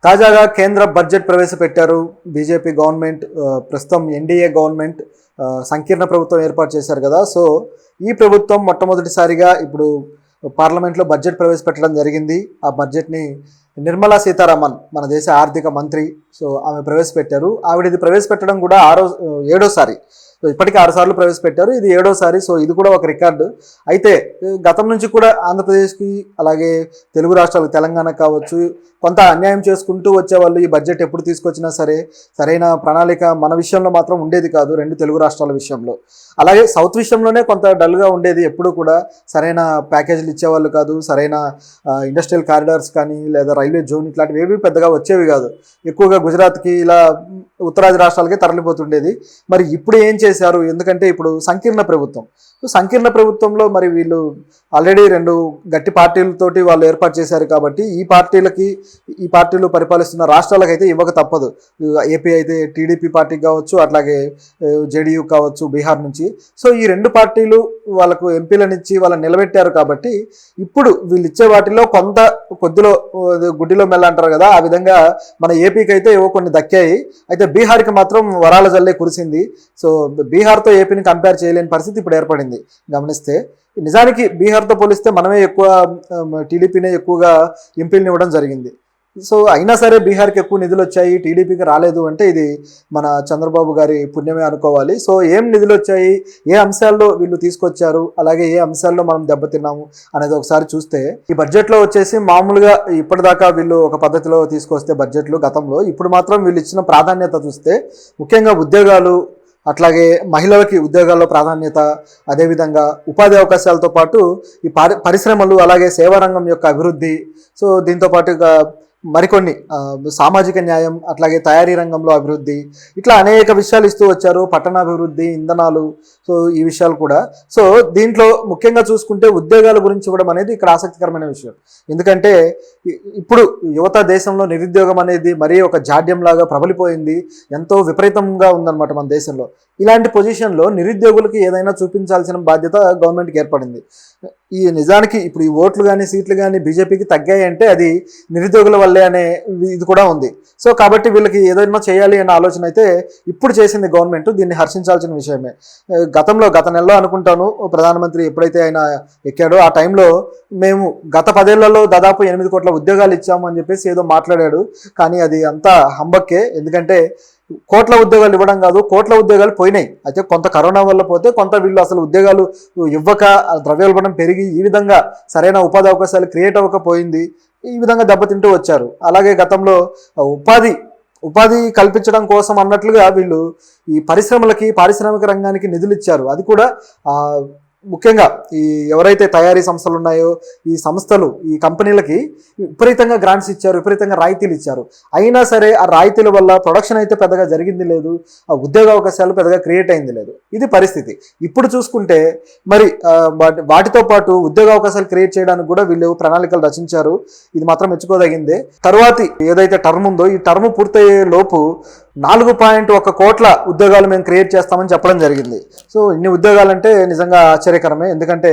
తాజాగా కేంద్ర బడ్జెట్ ప్రవేశపెట్టారు బీజేపీ గవర్నమెంట్. ప్రస్తుతం ఎన్డీఏ గవర్నమెంట్ సంకీర్ణ ప్రభుత్వం ఏర్పాటు చేశారు కదా. సో ఈ ప్రభుత్వం మొట్టమొదటిసారిగా ఇప్పుడు పార్లమెంట్లో బడ్జెట్ ప్రవేశపెట్టడం జరిగింది. ఆ బడ్జెట్ని నిర్మలా సీతారామన్ మన దేశ ఆర్థిక మంత్రి, సో ఆమె ప్రవేశపెట్టారు. ఆవిడ ఇది ప్రవేశపెట్టడం కూడా ఏడోసారి. సో ఇప్పటికీ 6 సార్లు ప్రవేశపెట్టారు, ఇది 7వసారి. సో ఇది కూడా ఒక రికార్డు. అయితే గతం నుంచి కూడా ఆంధ్రప్రదేశ్కి అలాగే తెలుగు రాష్ట్రాలకు, తెలంగాణ కావచ్చు, కొంత అన్యాయం చేసుకుంటూ వచ్చేవాళ్ళు. ఈ బడ్జెట్ ఎప్పుడు తీసుకొచ్చినా సరే సరైన ప్రణాళిక మన విషయంలో మాత్రం ఉండేది కాదు, 2 తెలుగు రాష్ట్రాల విషయంలో. అలాగే సౌత్ విషయంలోనే కొంత డల్గా ఉండేది. ఎప్పుడు కూడా సరైన ప్యాకేజీలు ఇచ్చేవాళ్ళు కాదు, సరైన ఇండస్ట్రియల్ కారిడార్స్ కానీ లేదా రైల్వే జోన్ ఇట్లాంటివి ఏవి పెద్దగా వచ్చేవి కాదు. ఎక్కువగా గుజరాత్కి ఇలా ఉత్తరాది రాష్ట్రాలకే తరలిపోతుండేది. మరి ఇప్పుడు ఏం చేశారు? ఎందుకంటే ఇప్పుడు సంకీర్ణ ప్రభుత్వం. సంకీర్ణ ప్రభుత్వంలో మరి వీళ్ళు ఆల్రెడీ 2 గట్టి పార్టీలతోటి వాళ్ళు ఏర్పాటు చేశారు కాబట్టి ఈ పార్టీలు పరిపాలిస్తున్న రాష్ట్రాలకైతే ఇవ్వక తప్పదు. ఏపీ అయితే టీడీపీ పార్టీకి కావచ్చు, అట్లాగే జేడీయూ కావచ్చు బీహార్ నుంచి. సో ఈ 2 పార్టీలు వాళ్ళకు ఎంపీలనిచ్చి వాళ్ళని నిలబెట్టారు కాబట్టి ఇప్పుడు వీళ్ళు ఇచ్చే వాటిలో కొంత కొద్దిలో గుడ్డిలో మెల్ల అంటారు కదా, ఆ విధంగా మన ఏపీకి అయితే ఏవో కొన్ని దక్కాయి. అయితే బీహార్కి మాత్రం వరాల జల్లే కురిసింది. సో బీహార్తో ఏపీని కంపేర్ చేయలేని పరిస్థితి ఇప్పుడు ఏర్పడింది గమనిస్తే. నిజానికి బీహార్తో పోలిస్తే మనమే ఎక్కువ, టీడీపీనే ఎక్కువగా ఎంపీలను ఇవ్వడం జరిగింది. సో అయినా సరే బీహార్కి ఎక్కువ నిధులు వచ్చాయి, టీడీపీకి రాలేదు అంటే ఇది మన చంద్రబాబు గారి పుణ్యమే అనుకోవాలి. సో ఏం నిధులు వచ్చాయి, ఏ అంశాల్లో వీళ్ళు తీసుకొచ్చారు, అలాగే ఏ అంశాల్లో మనం దెబ్బతిన్నాము అనేది ఒకసారి చూస్తే, ఈ బడ్జెట్లో వచ్చేసి మామూలుగా ఇప్పటిదాకా వీళ్ళు ఒక పద్ధతిలో తీసుకొస్తే బడ్జెట్లు గతంలో, ఇప్పుడు మాత్రం వీళ్ళు ఇచ్చిన ప్రాధాన్యత చూస్తే ముఖ్యంగా ఉద్యోగాలు, అట్లాగే మహిళలకి ఉద్యోగాల్లో ప్రాధాన్యత, అదేవిధంగా ఉపాధి అవకాశాలతో పాటు ఈ పరిశ్రమలు, అలాగే సేవారంగం యొక్క అభివృద్ధి, సో దీంతో పాటుగా మరికొన్ని సామాజిక న్యాయం, అట్లాగే తయారీ రంగంలో అభివృద్ధి, ఇట్లా అనేక విషయాలు ఇస్తూ వచ్చారు. పట్టణాభివృద్ధి, ఇంధనాలు, సో ఈ విషయాలు కూడా. సో దీంట్లో ముఖ్యంగా చూసుకుంటే ఉద్యోగాల గురించి ఇవ్వడం అనేది ఇక్కడ ఆసక్తికరమైన విషయం. ఎందుకంటే ఇప్పుడు యువత దేశంలో నిరుద్యోగం అనేది మరీ ఒక జాడ్యంలాగా ప్రబలిపోయింది, ఎంతో విపరీతంగా ఉందన్నమాట మన దేశంలో. ఇలాంటి పొజిషన్లో నిరుద్యోగులకి ఏదైనా చూపించాల్సిన బాధ్యత గవర్నమెంట్కి ఏర్పడింది. ఈ నిజానికి ఇప్పుడు ఈ ఓట్లు కానీ సీట్లు కానీ బీజేపీకి తగ్గాయి అంటే అది నిరుద్యోగుల వల్లే అనే ఇది కూడా ఉంది. సో కాబట్టి వీళ్ళకి ఏదైనా చేయాలి అనే ఆలోచన అయితే ఇప్పుడు చేసింది గవర్నమెంట్. దీన్ని హర్షించాల్సిన విషయమే. గత నెలలో అనుకుంటాను ప్రధానమంత్రి ఎప్పుడైతే ఆయన ఎక్కాడో ఆ టైంలో మేము గత 10 ఏళ్లలో దాదాపు 8 కోట్ల ఉద్యోగాలు ఇచ్చాము అని చెప్పేసి ఏదో మాట్లాడాడు. కానీ అది అంతా హంబక్కే. ఎందుకంటే కోట్ల ఉద్యోగాలు ఇవ్వడం కాదు, కోట్ల ఉద్యోగాలు పోయినాయి. అయితే కొంత కరోనా వల్ల పోతే, కొంత వీళ్ళు అసలు ఉద్యోగాలు ఇవ్వక, ద్రవ్యోల్బణం పెరిగి ఈ విధంగా సరైన ఉపాధి అవకాశాలు క్రియేట్ అవ్వకపోయింది. ఈ విధంగా దెబ్బతింటూ వచ్చారు. అలాగే గతంలో ఉపాధి కల్పించడం కోసం అన్నట్లుగా వీళ్ళు ఈ పరిశ్రమలకి, పారిశ్రామిక రంగానికి నిధులు ఇచ్చారు. అది కూడా ముఖ్యంగా ఈ ఎవరైతే తయారీ సంస్థలు ఉన్నాయో ఈ సంస్థలు, ఈ కంపెనీలకి విపరీతంగా గ్రాంట్స్ ఇచ్చారు, విపరీతంగా రాయితీలు ఇచ్చారు. అయినా సరే ఆ రాయితీల వల్ల ప్రొడక్షన్ అయితే పెద్దగా జరిగింది లేదు, ఆ ఉద్యోగ అవకాశాలు పెద్దగా క్రియేట్ అయింది లేదు. ఇది పరిస్థితి. ఇప్పుడు చూసుకుంటే మరి వాటితో పాటు ఉద్యోగ అవకాశాలు క్రియేట్ చేయడానికి కూడా వీళ్ళు ప్రణాళికలు రచించారు. ఇది మాత్రం మెచ్చుకోదగిందే. తరువాతి ఏదైతే టర్మ్ ఉందో ఈ టర్మ్ పూర్తయ్యే లోపు 4.1 కోట్ల ఉద్యోగాలు మేము క్రియేట్ చేస్తామని చెప్పడం జరిగింది. సో ఇన్ని ఉద్యోగాలంటే నిజంగా ఆశ్చర్యకరమే. ఎందుకంటే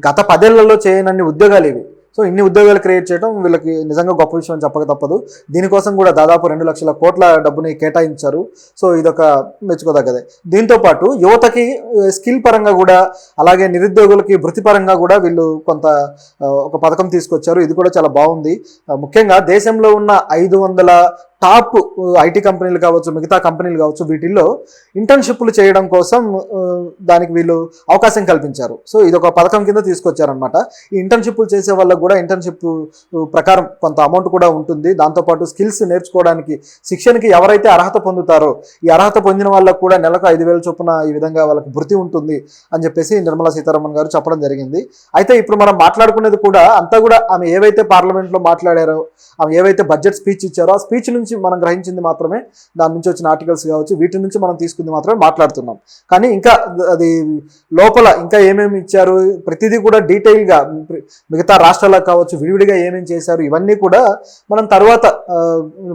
గత 10 ఏళ్లలో చేయనన్ని ఉద్యోగాలు ఇవి. సో ఇన్ని ఉద్యోగాలు క్రియేట్ చేయడం వీళ్ళకి నిజంగా గొప్ప విషయం చెప్పక తప్పదు. దీనికోసం కూడా దాదాపు 2 లక్షల కోట్ల డబ్బుని కేటాయించారు. సో ఇదొక మెచ్చుకోదగ్గదే. దీంతోపాటు యువతకి స్కిల్ పరంగా కూడా, అలాగే నిరుద్యోగులకి వృత్తిపరంగా కూడా వీళ్ళు కొంత ఒక పథకం తీసుకొచ్చారు. ఇది కూడా చాలా బాగుంది. ముఖ్యంగా దేశంలో ఉన్న 500 టాప్ ఐటీ కంపెనీలు కావచ్చు, మిగతా కంపెనీలు కావచ్చు, వీటిల్లో ఇంటర్న్షిప్లు చేయడం కోసం దానికి వీళ్ళు అవకాశం కల్పించారు. సో ఇది ఒక పథకం కింద తీసుకొచ్చారనమాట. ఈ ఇంటర్న్షిప్లు చేసే వాళ్ళకు కూడా ఇంటర్న్షిప్ ప్రకారం కొంత అమౌంట్ కూడా ఉంటుంది. దాంతోపాటు స్కిల్స్ నేర్చుకోవడానికి, శిక్షణకి ఎవరైతే అర్హత పొందుతారో ఈ అర్హత పొందిన వాళ్ళకు కూడా నెలకు 5,000 చొప్పున ఈ విధంగా వాళ్ళకి భృతి ఉంటుంది అని చెప్పేసి నిర్మలా సీతారామన్ గారు చెప్పడం జరిగింది. అయితే ఇప్పుడు మనం మాట్లాడుకునేది కూడా అంతా కూడా ఆమె ఏవైతే పార్లమెంట్లో మాట్లాడారో, ఆమె ఏవైతే బడ్జెట్ స్పీచ్ ఇచ్చారో ఆ స్పీచ్ నుంచి మనం గ్రహించింది మాత్రమే, దాని నుంచి వచ్చిన ఆర్టికల్స్ కావచ్చు, వీటి నుంచి మనం తీసుకుంది మాత్రమే మాట్లాడుతున్నాం. కానీ ఇంకా అది లోపల ఇంకా ఏమేమి ఇచ్చారు ప్రతిదీ కూడా డీటెయిల్గా మిగతా రాష్ట్రాలకు కావచ్చు విడివిడిగా ఏమేమి చేశారు ఇవన్నీ కూడా మనం తర్వాత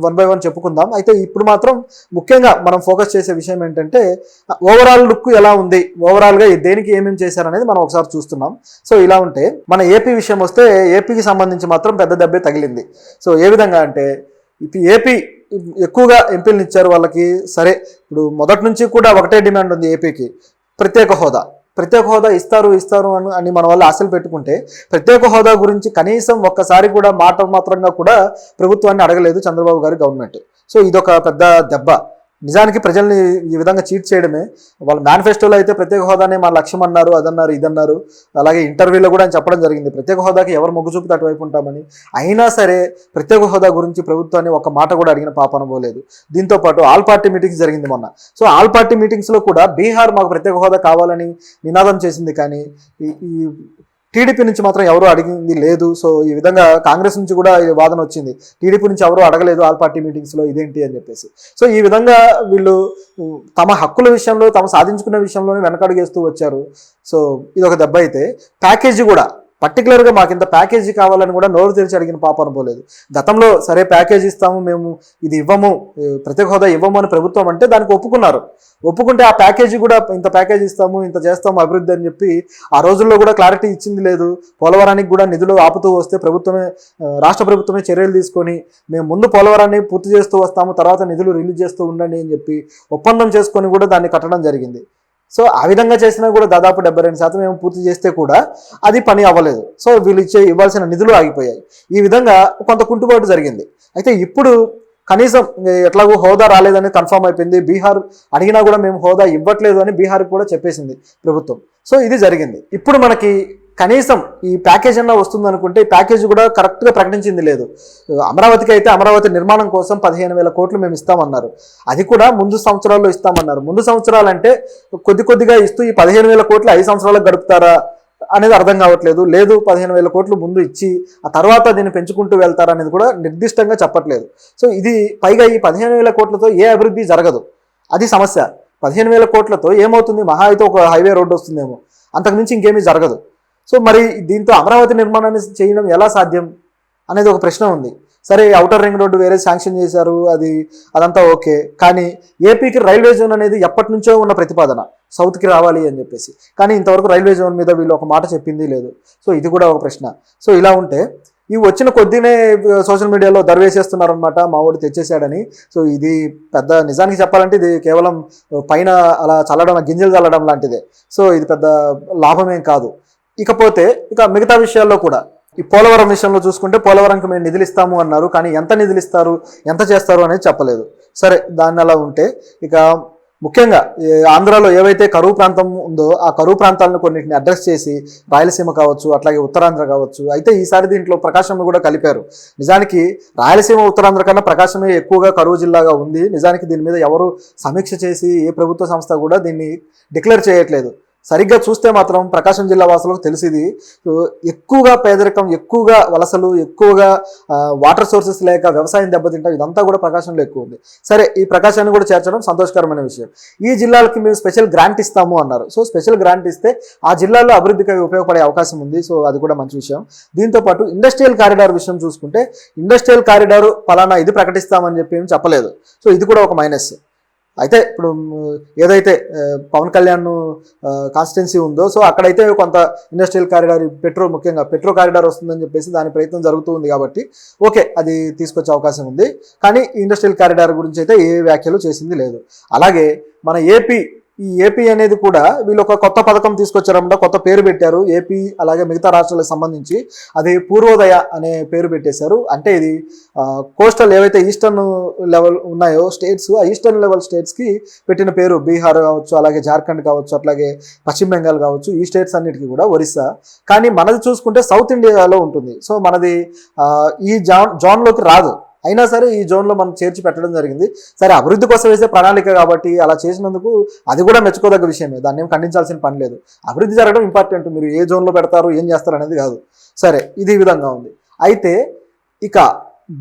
1 by 1 చెప్పుకుందాం. అయితే ఇప్పుడు మాత్రం ముఖ్యంగా మనం ఫోకస్ చేసే విషయం ఏంటంటే ఓవరాల్ లుక్ ఎలా ఉంది, ఓవరాల్గా దేనికి ఏమేమి చేశారనేది మనం ఒకసారి చూస్తున్నాం. సో ఇలా ఉంటే మన ఏపీ విషయం వస్తే ఏపీకి సంబంధించి మాత్రం పెద్ద దెబ్బే తగిలింది. సో ఏ విధంగా అంటే ఇప్పుడు ఏపీ ఎక్కువగా ఎంపీలను ఇచ్చారు వాళ్ళకి. సరే, ఇప్పుడు మొదటి నుంచి కూడా ఒకటే డిమాండ్ ఉంది ఏపీకి, ప్రత్యేక హోదా. ప్రత్యేక హోదా ఇస్తారు అని మన వాళ్ళు ఆశలు పెట్టుకుంటే ప్రత్యేక హోదా గురించి కనీసం ఒక్కసారి కూడా మాట మాత్రంగా కూడా ప్రభుత్వాన్ని అడగలేదు చంద్రబాబు గారి గవర్నమెంట్. సో ఇదొక పెద్ద దెబ్బ. నిజానికి ప్రజల్ని ఈ విధంగా చీట్ చేయడమే. వాళ్ళ మేనిఫెస్టోలో అయితే ప్రత్యేక హోదానే మా లక్ష్యం అన్నారు, అదన్నారు, ఇదన్నారు. అలాగే ఇంటర్వ్యూలో కూడా ఆయన చెప్పడం జరిగింది ప్రత్యేక హోదాకి ఎవరు మొగ్గు చూపితే అటువైపు ఉంటామని. అయినా సరే ప్రత్యేక హోదా గురించి ప్రభుత్వాన్ని ఒక మాట కూడా అడిగిన పాపన పోలేదు. దీంతో పాటు ఆల్ పార్టీ మీటింగ్స్ జరిగింది మొన్న. సో ఆల్ పార్టీ మీటింగ్స్లో కూడా బీహార్ మాకు ప్రత్యేక హోదా కావాలని నినాదం చేసింది, కానీ ఈ టీడీపీ నుంచి మాత్రం ఎవరు అడిగింది లేదు. సో ఈ విధంగా కాంగ్రెస్ నుంచి కూడా ఈ వాదన వచ్చింది, టీడీపీ నుంచి ఎవరు అడగలేదు ఆల్ పార్టీ మీటింగ్స్లో, ఇదేంటి అని చెప్పేసి. సో ఈ విధంగా వీళ్ళు తమ హక్కుల విషయంలో, తమ సాధించుకునే విషయంలోనే వెనకడుగేస్తూ వచ్చారు. సో ఇది ఒక దెబ్బ. అయితే ప్యాకేజీ కూడా పర్టికులర్గా మాకు ఇంత ప్యాకేజీ కావాలని కూడా నోరు తెరిచి అడిగిన పాప అనుకోలేదు. గతంలో సరే ప్యాకేజీ ఇస్తాము, మేము ఇది ఇవ్వము, ప్రత్యేక హోదా ఇవ్వము అని ప్రభుత్వం అంటే దానికి ఒప్పుకున్నారు. ఒప్పుకుంటే ఆ ప్యాకేజీ కూడా ఇంత ప్యాకేజీ ఇస్తాము, ఇంత చేస్తాము అభివృద్ధి అని చెప్పి ఆ రోజుల్లో కూడా క్లారిటీ ఇచ్చింది లేదు. పోలవరానికి కూడా నిధులు ఆపుతూ వస్తే రాష్ట్ర ప్రభుత్వమే చర్యలు తీసుకొని మేము ముందు పోలవరాన్ని పూర్తి చేస్తూ వస్తాము, తర్వాత నిధులు రిలీజ్ చేస్తూ ఉండండి అని చెప్పి ఒప్పందం చేసుకొని కూడా దాన్ని కట్టడం జరిగింది. సో ఆ విధంగా చేసినా కూడా దాదాపు 72% ఏమో పూర్తి చేస్తే కూడా అది పని అవ్వలేదు. సో వీళ్ళు ఇవ్వాల్సిన నిధులు ఆగిపోయాయి. ఈ విధంగా కొంత కుంటుబాటు జరిగింది. అయితే ఇప్పుడు కనీసం ఎట్లాగో హోదా రాలేదని కన్ఫర్మ్ అయిపోయింది. బీహార్ అడిగినా కూడా మేము హోదా ఇవ్వట్లేదు అని బీహార్కి కూడా చెప్పేసింది ప్రభుత్వం. సో ఇది జరిగింది. ఇప్పుడు మనకి కనీసం ఈ ప్యాకేజ్ అన్నా వస్తుంది అనుకుంటే ఈ ప్యాకేజ్ కూడా కరెక్ట్గా ప్రకటించింది లేదు. అమరావతికి అయితే అమరావతి నిర్మాణం కోసం 15,000 కోట్లు మేము ఇస్తామన్నారు. అది కూడా ముందు సంవత్సరాల్లో ఇస్తామన్నారు. ముందు సంవత్సరాలు అంటే కొద్దిగా ఇస్తూ ఈ 15,000 కోట్లు 5 సంవత్సరాలకు గడుపుతారా అనేది అర్థం కావట్లేదు. లేదు 15,000 కోట్లు ముందు ఇచ్చి ఆ తర్వాత దీన్ని పెంచుకుంటూ వెళ్తారా అనేది కూడా నిర్దిష్టంగా చెప్పట్లేదు. సో ఇది పైగా ఈ 15,000 కోట్లతో ఏ అభివృద్ధి జరగదు, అది సమస్య. 15,000 కోట్లతో ఏమవుతుంది? మహా అయితే ఒక హైవే రోడ్డు వస్తుందేమో, అంతకుమించి ఇంకేమీ జరగదు. సో మరి దీంతో అమరావతి నిర్మాణాన్ని చేయడం ఎలా సాధ్యం అనేది ఒక ప్రశ్న ఉంది. సరే ఔటర్ రింగ్ రోడ్డు వేరే శాంక్షన్ చేశారు, అదంతా ఓకే. కానీ ఏపీకి రైల్వే జోన్ అనేది ఎప్పటి నుంచో ఉన్న ప్రతిపాదన, సౌత్కి రావాలి అని చెప్పేసి. కానీ ఇంతవరకు రైల్వే జోన్ మీద వీళ్ళు ఒక మాట చెప్పింది లేదు. సో ఇది కూడా ఒక ప్రశ్న. సో ఇలా ఉంటే ఇవి వచ్చిన కొద్దినే సోషల్ మీడియాలో దర్వేసేస్తున్నారనమాట, మా వాడు తెచ్చేసాడని. సో ఇది పెద్ద, నిజానికి చెప్పాలంటే ఇది కేవలం పైన అలా చల్లడం, గింజలు చల్లడం లాంటిదే. సో ఇది పెద్ద లాభమేం కాదు. ఇకపోతే మిగతా విషయాల్లో కూడా ఈ పోలవరం విషయంలో చూసుకుంటే పోలవరంకి మేము నిధులు ఇస్తాము అన్నారు, కానీ ఎంత నిధులు ఇస్తారు, ఎంత చేస్తారు అనేది చెప్పలేదు. సరే దాన్ని అలా ఉంటే ఇక ముఖ్యంగా ఆంధ్రాలో ఏవైతే కరువు ప్రాంతం ఉందో ఆ కరువు ప్రాంతాలను కొన్నిటిని అడ్రస్ చేసి రాయలసీమ కావచ్చు, అట్లాగే ఉత్తరాంధ్ర కావచ్చు. అయితే ఈసారి దీంట్లో ప్రకాశంను కూడా కలిపారు. నిజానికి రాయలసీమ ఉత్తరాంధ్ర కన్నా ప్రకాశమే ఎక్కువగా కరువు జిల్లాగా ఉంది. నిజానికి దీని మీద ఎవరు సమీక్ష చేసి ఏ ప్రభుత్వ సంస్థ కూడా దీన్ని డిక్లేర్ చేయట్లేదు. సరిగ్గా చూస్తే మాత్రం ప్రకాశం జిల్లా వాసులకు తెలిసింది ఎక్కువగా పేదరికం, ఎక్కువగా వలసలు, ఎక్కువగా వాటర్ సోర్సెస్ లేక వ్యవసాయం దెబ్బతింటాం, ఇదంతా కూడా ప్రకాశంలో ఎక్కువ ఉంది. సరే ఈ ప్రకాశాన్ని కూడా చేర్చడం సంతోషకరమైన విషయం. ఈ జిల్లాలకి మేము స్పెషల్ గ్రాంట్ ఇస్తాము అన్నారు. సో స్పెషల్ గ్రాంట్ ఇస్తే ఆ జిల్లాలో అభివృద్ధికి ఉపయోగపడే అవకాశం ఉంది. సో అది కూడా మంచి విషయం. దీంతోపాటు ఇండస్ట్రియల్ కారిడార్ విషయం చూసుకుంటే ఇండస్ట్రియల్ కారిడార్ పలానా ఇది ప్రకటిస్తామని చెప్పి ఏం చెప్పలేదు. సో ఇది కూడా ఒక మైనస్. అయితే ఇప్పుడు ఏదైతే పవన్ కళ్యాణ్ కాన్స్టిట్యున్సీ ఉందో, సో అక్కడైతే కొంత ఇండస్ట్రియల్ కారిడార్, ముఖ్యంగా పెట్రో కారిడార్ వస్తుందని చెప్పేసి దాని ప్రయత్నం జరుగుతూ ఉంది కాబట్టి ఓకే, అది తీసుకొచ్చే అవకాశం ఉంది. కానీ ఇండస్ట్రియల్ కారిడార్ గురించి అయితే ఏ వ్యాఖ్యలు చేసింది లేదు. అలాగే మన ఈ ఏపీ అనేది కూడా వీళ్ళు ఒక కొత్త పథకం తీసుకొచ్చారన్నమాట, కొత్త పేరు పెట్టారు ఏపీ. అలాగే మిగతా రాష్ట్రాలకు సంబంధించి అది పూర్వోదయ అనే పేరు పెట్టేశారు. అంటే ఇది కోస్టల్ ఏవైతే ఈస్టర్న్ లెవెల్ ఉన్నాయో స్టేట్స్, ఆ ఈస్టర్న్ లెవెల్ స్టేట్స్కి పెట్టిన పేరు. బీహార్ కావచ్చు, అలాగే జార్ఖండ్ కావచ్చు, అట్లాగే పశ్చిమ బెంగాల్ కావచ్చు, ఈ స్టేట్స్ అన్నిటికీ కూడా, ఒరిస్సా. కానీ మనది చూసుకుంటే సౌత్ ఇండియాలో ఉంటుంది. సో మనది ఈ జోన్లోకి రాదు. అయినా సరే ఈ జోన్లో మనం చేర్చి పెట్టడం జరిగింది. సరే అభివృద్ధి కోసం వేసే ప్రణాళిక కాబట్టి అలా చేసినందుకు అది కూడా మెచ్చుకోదగ్గ విషయమే, దాన్ని ఏం ఖండించాల్సిన పని లేదు. అభివృద్ధి జరగడం ఇంపార్టెంట్, మీరు ఏ జోన్లో పెడతారు, ఏం చేస్తారు అనేది కాదు. సరే ఇది ఈ విధంగా ఉంది. అయితే ఇక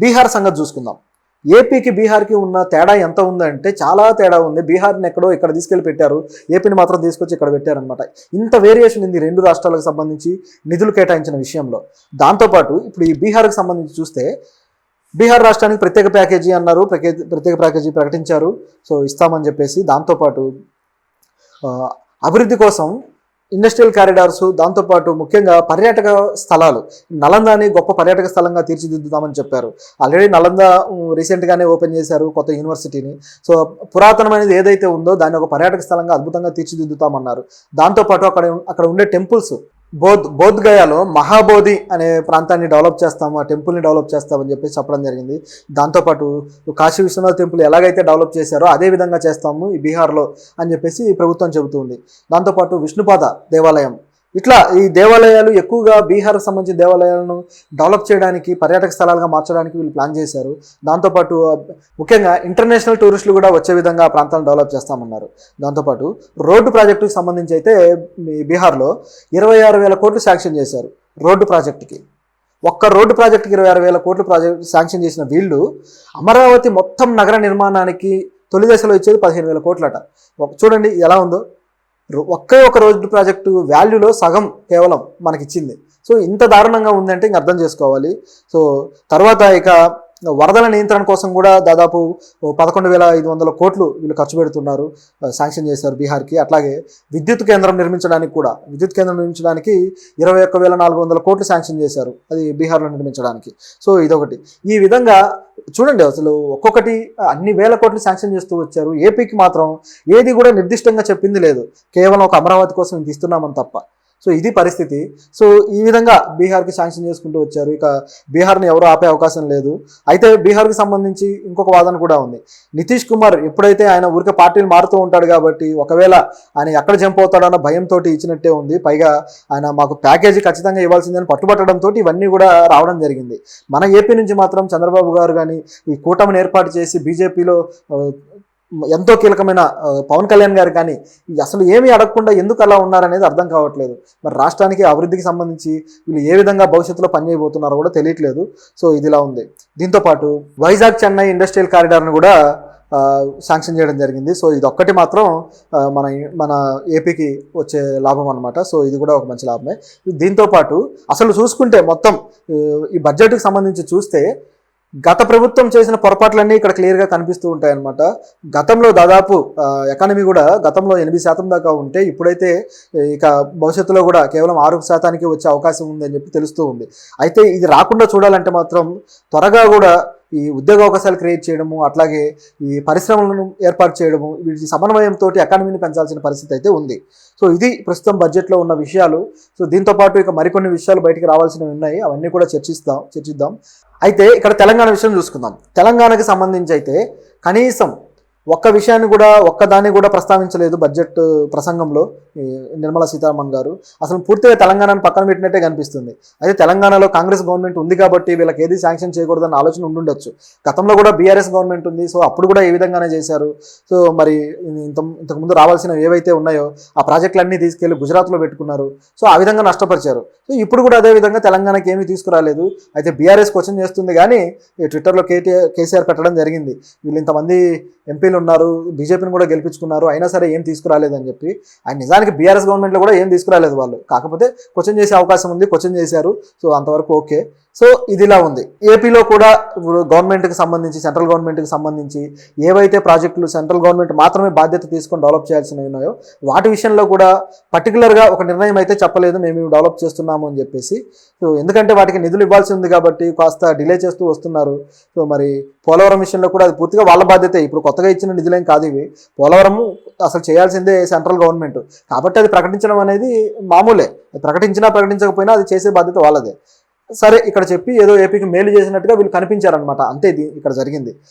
బీహార్ సంగతి చూసుకుందాం. ఏపీకి బీహార్కి ఉన్న తేడా ఎంత ఉందంటే చాలా తేడా ఉంది. బీహార్ని ఎక్కడో ఇక్కడ తీసుకెళ్ళి పెట్టారు, ఏపీని మాత్రం తీసుకొచ్చి ఇక్కడ పెట్టారనమాట. ఇంత వేరియేషన్ ఉంది రెండు రాష్ట్రాలకు సంబంధించి నిధులు కేటాయించిన విషయంలో. దాంతోపాటు ఇప్పుడు ఈ బీహార్కి సంబంధించి చూస్తే బీహార్ రాష్ట్రానికి ప్రత్యేక ప్యాకేజీ అన్నారు, ప్రత్యేక ప్యాకేజీ ప్రకటించారు. సో ఇస్తామని చెప్పేసి. దాంతోపాటు అభివృద్ధి కోసం ఇండస్ట్రియల్ కారిడార్స్, దాంతోపాటు ముఖ్యంగా పర్యాటక స్థలాలు, నలందాని గొప్ప పర్యాటక స్థలంగా తీర్చిదిద్దుతామని చెప్పారు. ఆల్రెడీ నలంద రీసెంట్గానే ఓపెన్ చేశారు కొత్త యూనివర్సిటీని. సో పురాతనమైనది ఏదైతే ఉందో దాన్ని ఒక పర్యాటక స్థలంగా అద్భుతంగా తీర్చిదిద్దుతామన్నారు. దాంతోపాటు అక్కడ ఉండే టెంపుల్స్, బోధ్ గయాలో మహాబోధి అనే ప్రాంతాన్ని డెవలప్ చేస్తాము, ఆ టెంపుల్ని డెవలప్ చేస్తామని చెప్పేసి చెప్పడం జరిగింది. దాంతోపాటు కాశీ విశ్వనాథ్ టెంపుల్ ఎలాగైతే డెవలప్ చేశారో అదే విధంగా చేస్తాము ఈ బీహార్లో అని చెప్పేసి ప్రభుత్వం చెబుతుంది. దాంతోపాటు విష్ణుపాద దేవాలయం, ఇట్లా ఈ దేవాలయాలు ఎక్కువగా బీహార్కి సంబంధించిన దేవాలయాలను డెవలప్ చేయడానికి, పర్యాటక స్థలాలుగా మార్చడానికి వీళ్ళు ప్లాన్ చేశారు. దాంతోపాటు ముఖ్యంగా ఇంటర్నేషనల్ టూరిస్టులు కూడా వచ్చే విధంగా ఆ ప్రాంతాలను డెవలప్ చేస్తామన్నారు. దాంతోపాటు రోడ్డు ప్రాజెక్టుకి సంబంధించి అయితే బీహార్లో 26,000 కోట్లు శాంక్షన్ చేశారు రోడ్డు ప్రాజెక్టుకి. ఒక్క రోడ్డు ప్రాజెక్టుకి 26,000 కోట్లు శాంక్షన్ చేసిన వీళ్ళు అమరావతి మొత్తం నగర నిర్మాణానికి తొలి దశలో ఇచ్చేది 15,000 కోట్లట. చూడండి ఎలా ఉందో. ఒకే ఒక రోడ్డు ప్రాజెక్టు వాల్యూలో సగం కేవలం మనకిచ్చింది. సో ఇంత దారుణంగా ఉందంటే ఇంక అర్థం చేసుకోవాలి. సో తర్వాత ఇక వరదల నియంత్రణ కోసం కూడా దాదాపు 11,500 కోట్లు వీళ్ళు ఖర్చు పెడుతున్నారు, శాంక్షన్ చేశారు బీహార్కి. అట్లాగే విద్యుత్ కేంద్రం నిర్మించడానికి 21,400 కోట్లు శాంక్షన్ చేశారు, అది బీహార్లో నిర్మించడానికి. సో ఇదొకటి. ఈ విధంగా చూడండి, అసలు ఒక్కొక్కటి అన్ని వేల కోట్లు శాంక్షన్ చేస్తూ వచ్చారు. ఏపీకి మాత్రం ఏది కూడా నిర్దిష్టంగా చెప్పింది లేదు, కేవలం ఒక అమరావతి కోసం ఇంత ఇస్తున్నామని తప్ప. సో ఇది పరిస్థితి. సో ఈ విధంగా బీహార్కి శాంక్షన్ చేసుకుంటూ వచ్చారు. ఇక బీహార్ని ఎవరు ఆపే అవకాశం లేదు. అయితే బీహార్కి సంబంధించి ఇంకొక వాదన కూడా ఉంది. నితీష్ కుమార్ ఎప్పుడైతే ఆయన ఊరికే పార్టీలు మారుతూ ఉంటాడు కాబట్టి ఒకవేళ ఆయన ఎక్కడ జంప్ అవుతాడన్న భయంతో ఇచ్చినట్టే ఉంది. పైగా ఆయన మాకు ప్యాకేజీ ఖచ్చితంగా ఇవ్వాల్సిందని పట్టుబట్టడంతో ఇవన్నీ కూడా రావడం జరిగింది. మన ఏపీ నుంచి మాత్రం చంద్రబాబు గారు కానీ ఈ కూటమిని ఏర్పాటు చేసి బీజేపీలో ఎంతో కీలకమైన పవన్ కళ్యాణ్ గారు కానీ అసలు ఏమీ అడగకుండా ఎందుకు అలా ఉన్నారనేది అర్థం కావట్లేదు. మరి రాష్ట్రానికి అభివృద్ధికి సంబంధించి వీళ్ళు ఏ విధంగా భవిష్యత్తులో పనిచేయబోతున్నారో కూడా తెలియట్లేదు. సో ఇదిలా ఉంది. దీంతోపాటు వైజాగ్ చెన్నై ఇండస్ట్రియల్ కారిడార్ను కూడా శాంక్షన్ చేయడం జరిగింది. సో ఇది ఒక్కటి మాత్రం మన ఏపీకి వచ్చే లాభం అనమాట. సో ఇది కూడా ఒక మంచి లాభమే. దీంతోపాటు అసలు చూసుకుంటే మొత్తం ఈ బడ్జెట్కి సంబంధించి చూస్తే గత ప్రభుత్వం చేసిన పొరపాట్లన్నీ ఇక్కడ క్లియర్గా కనిపిస్తూ ఉంటాయన్నమాట. గతంలో దాదాపు ఎకానమీ కూడా గతంలో 8% దాకా ఉంటే ఇప్పుడైతే ఇక భవిష్యత్తులో కూడా కేవలం 6% వచ్చే అవకాశం ఉంది అని చెప్పి తెలుస్తూ ఉంది. అయితే ఇది రాకుండా చూడాలంటే మాత్రం త్వరగా కూడా ఈ ఉద్యోగ అవకాశాలు క్రియేట్ చేయడము, అట్లాగే ఈ పరిశ్రమలను ఏర్పాటు చేయడము, వీటి సమన్వయంతో ఎకానమీని పెంచాల్సిన పరిస్థితి అయితే ఉంది. సో ఇది ప్రస్తుతం బడ్జెట్లో ఉన్న విషయాలు. సో దీంతోపాటు ఇక మరికొన్ని విషయాలు బయటికి రావాల్సినవి ఉన్నాయి, అవన్నీ కూడా చర్చిద్దాం. అయితే ఇక్కడ తెలంగాణ విషయం చూసుకుందాం. తెలంగాణకి సంబంధించి అయితే కనీసం ఒక్కదాన్ని కూడా ప్రస్తావించలేదు బడ్జెట్ ప్రసంగంలో నిర్మలా సీతారామన్ గారు. అసలు పూర్తిగా తెలంగాణను పక్కన పెట్టినట్టే కనిపిస్తుంది. అయితే తెలంగాణలో కాంగ్రెస్ గవర్నమెంట్ ఉంది కాబట్టి వీళ్ళకి ఏది శాంక్షన్ చేయకూడదన్న ఆలోచన ఉండుండొచ్చు. గతంలో కూడా బీఆర్ఎస్ గవర్నమెంట్ ఉంది. సో అప్పుడు కూడా ఏ విధంగానే చేశారు. సో మరి ఇంతకుముందు రావాల్సినవి ఏవైతే ఉన్నాయో ఆ ప్రాజెక్టులన్నీ తీసుకెళ్లి గుజరాత్లో పెట్టుకున్నారు. సో ఆ విధంగా నష్టపరిచారు. సో ఇప్పుడు కూడా అదే విధంగా తెలంగాణకి ఏమీ తీసుకురాలేదు. అయితే బీఆర్ఎస్ క్వశ్చన్ చేస్తుంది కానీ ట్విట్టర్లో కేసీఆర్ పెట్టడం జరిగింది, వీళ్ళు ఇంతమంది ఎంపీలు ఉన్నారు, బీజేపీని కూడా గెలిపించుకున్నారు, అయినా సరే ఏం తీసుకురాలేదని చెప్పి. ఆయన నిజానికి బీఆర్ఎస్ గవర్నమెంట్లో కూడా ఏం తీసుకురాలేదు వాళ్ళు, కాకపోతే క్వశ్చన్ చేసే అవకాశం ఉంది, క్వశ్చన్ చేశారు. సో అంతవరకు ఓకే. సో ఇదిలా ఉంది. ఏపీలో కూడా గవర్నమెంట్కి సంబంధించి, సెంట్రల్ గవర్నమెంట్కి సంబంధించి ఏవైతే ప్రాజెక్టులు సెంట్రల్ గవర్నమెంట్ మాత్రమే బాధ్యత తీసుకొని డెవలప్ చేయాల్సినవి ఉన్నాయో వాటి విషయంలో కూడా పర్టికులర్గా ఒక నిర్ణయం అయితే చెప్పలేదు, మేము డెవలప్ చేస్తున్నాము అని చెప్పేసి. సో ఎందుకంటే వాటికి నిధులు ఇవ్వాల్సి ఉంది కాబట్టి కాస్త డిలే చేస్తూ వస్తున్నారు. సో మరి పోలవరం విషయంలో కూడా అది పూర్తిగా వాళ్ళ బాధ్యతే. ఇప్పుడు కొత్తగా ఇచ్చిన నిధులేం కాదు ఇవి. పోలవరం అసలు చేయాల్సిందే సెంట్రల్ గవర్నమెంట్ కాబట్టి అది ప్రకటించడం అనేది మామూలే. ప్రకటించకపోయినా అది చేసే బాధ్యత వాళ్ళదే. సరే ఇక్కడ చెప్పి ఏదో ఏపీకి మేలు చేసినట్టుగా వీళ్ళు కనిపించారనమాట, అంతే ఇది ఇక్కడ జరిగింది.